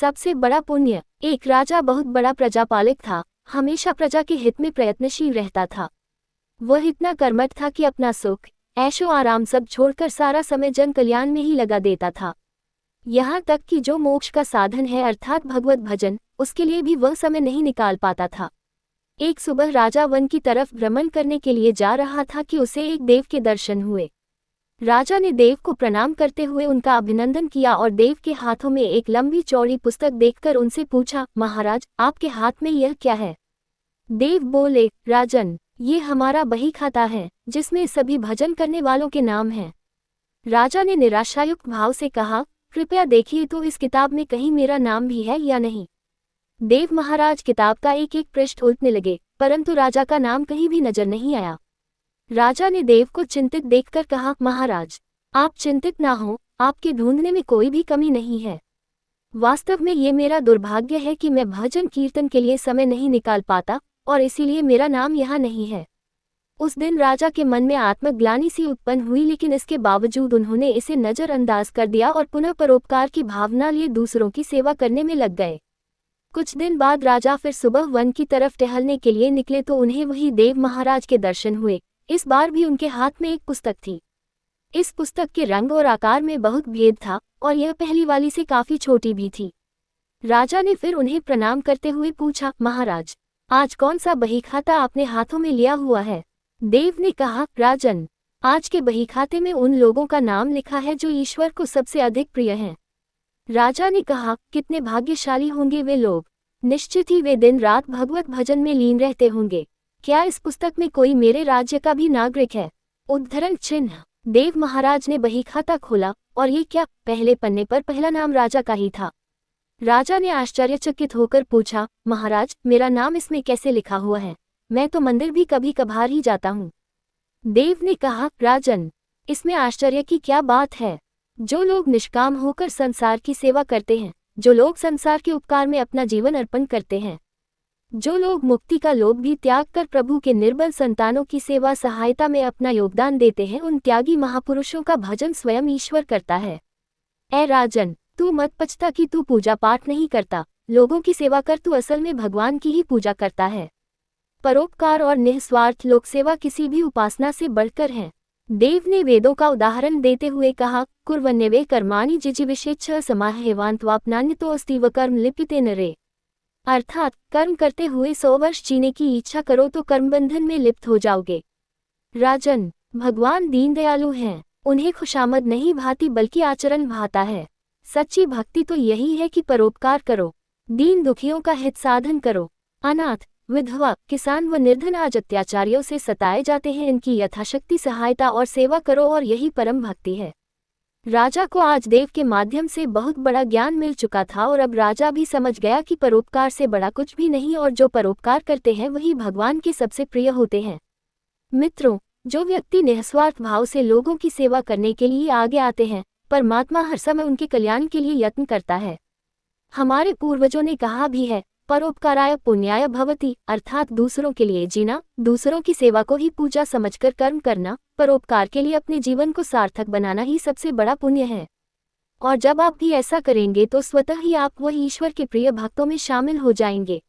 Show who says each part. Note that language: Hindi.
Speaker 1: सबसे बड़ा पुण्य। एक राजा बहुत बड़ा प्रजापालक था, हमेशा प्रजा के हित में प्रयत्नशील रहता था। वह इतना कर्मठ था कि अपना सुख, ऐशो आराम सब छोड़कर सारा समय जन कल्याण में ही लगा देता था। यहाँ तक कि जो मोक्ष का साधन है अर्थात भगवत भजन, उसके लिए भी वह समय नहीं निकाल पाता था। एक सुबह राजा वन की तरफ भ्रमण करने के लिए जा रहा था कि उसे एक देव के दर्शन हुए। राजा ने देव को प्रणाम करते हुए उनका अभिनंदन किया और देव के हाथों में एक लंबी चौड़ी पुस्तक देखकर उनसे पूछा, महाराज, आपके हाथ में यह क्या है? देव बोले, राजन, ये हमारा बही खाता है, जिसमें सभी भजन करने वालों के नाम हैं। राजा ने निराशायुक्त भाव से कहा, कृपया देखिए तो इस किताब में कहीं मेरा नाम भी है या नहीं। देव महाराज किताब का एक एक पृष्ठ उलटने लगे, परंतु राजा का नाम कहीं भी नजर नहीं आया। राजा ने देव को चिंतित देखकर कहा, महाराज, आप चिंतित ना हो, आपके ढूंढने में कोई भी कमी नहीं है। वास्तव में ये मेरा दुर्भाग्य है कि मैं भजन कीर्तन के लिए समय नहीं निकाल पाता और इसीलिए मेरा नाम यहाँ नहीं है। उस दिन राजा के मन में आत्मग्लानि सी उत्पन्न हुई, लेकिन इसके बावजूद उन्होंने इसे नजरअंदाज कर दिया और पुनः परोपकार की भावना लिए दूसरों की सेवा करने में लग गए। कुछ दिन बाद राजा फिर सुबह वन की तरफ टहलने के लिए निकले तो उन्हें वही देव महाराज के दर्शन हुए। इस बार भी उनके हाथ में एक पुस्तक थी। इस पुस्तक के रंग और आकार में बहुत भेद था और यह पहली वाली से काफी छोटी भी थी। राजा ने फिर उन्हें प्रणाम करते हुए पूछा, महाराज, आज कौन सा बहीखाता आपने हाथों में लिया हुआ है? देव ने कहा, राजन, आज के बहीखाते में उन लोगों का नाम लिखा है जो ईश्वर को सबसे अधिक प्रिय हैं। राजा ने कहा, कितने भाग्यशाली होंगे वे लोग, निश्चित ही वे दिन रात भगवत भजन में लीन रहते होंगे। क्या इस पुस्तक में कोई मेरे राज्य का भी नागरिक है? उद्धरण चिन्ह। देव महाराज ने बहीखाता खोला और ये क्या, पहले पन्ने पर पहला नाम राजा का ही था। राजा ने आश्चर्यचकित होकर पूछा, महाराज, मेरा नाम इसमें कैसे लिखा हुआ है? मैं तो मंदिर भी कभी कभार ही जाता हूँ। देव ने कहा, राजन, इसमें आश्चर्य की क्या बात है? जो लोग निष्काम होकर संसार की सेवा करते हैं, जो लोग संसार के उपकार में अपना जीवन अर्पण करते हैं, जो लोग मुक्ति का लोभ भी त्याग कर प्रभु के निर्बल संतानों की सेवा सहायता में अपना योगदान देते हैं, उन त्यागी महापुरुषों का भजन स्वयं ईश्वर करता है। ऐ राजन, तू मत पछता कि तू पूजा पाठ नहीं करता, लोगों की सेवा कर, तू असल में भगवान की ही पूजा करता है। परोपकार और निस्वार्थ लोक सेवा किसी भी उपासना से बढ़कर है। देव ने वेदों का उदाहरण देते हुए कहा, कुर्वन्यवे कर्माणि जिजीविषेच्छ समाहेवान्त्वापनान्यतो अस्ति व कर्म लिप्यते नरे। अर्थात कर्म करते हुए 100 वर्ष जीने की इच्छा करो तो कर्मबंधन में लिप्त हो जाओगे। राजन, भगवान दीन दयालु हैं, उन्हें खुशामद नहीं भाती बल्कि आचरण भाता है। सच्ची भक्ति तो यही है कि परोपकार करो, दीन दुखियों का हित साधन करो। अनाथ, विधवा, किसान व निर्धन आज अत्याचारियों से सताए जाते हैं, इनकी यथाशक्ति सहायता और सेवा करो और यही परम भक्ति है। राजा को आज देव के माध्यम से बहुत बड़ा ज्ञान मिल चुका था और अब राजा भी समझ गया कि परोपकार से बड़ा कुछ भी नहीं और जो परोपकार करते हैं वही भगवान के सबसे प्रिय होते हैं। मित्रों, जो व्यक्ति निस्वार्थ भाव से लोगों की सेवा करने के लिए आगे आते हैं, परमात्मा हर समय उनके कल्याण के लिए यत्न करता है। हमारे पूर्वजों ने कहा भी है, परोपकाराय पुण्याय भवति, अर्थात दूसरों के लिए जीना, दूसरों की सेवा को ही पूजा समझकर कर्म करना, परोपकार के लिए अपने जीवन को सार्थक बनाना ही सबसे बड़ा पुण्य है। और जब आप भी ऐसा करेंगे तो स्वतः ही आप वह ईश्वर के प्रिय भक्तों में शामिल हो जाएंगे।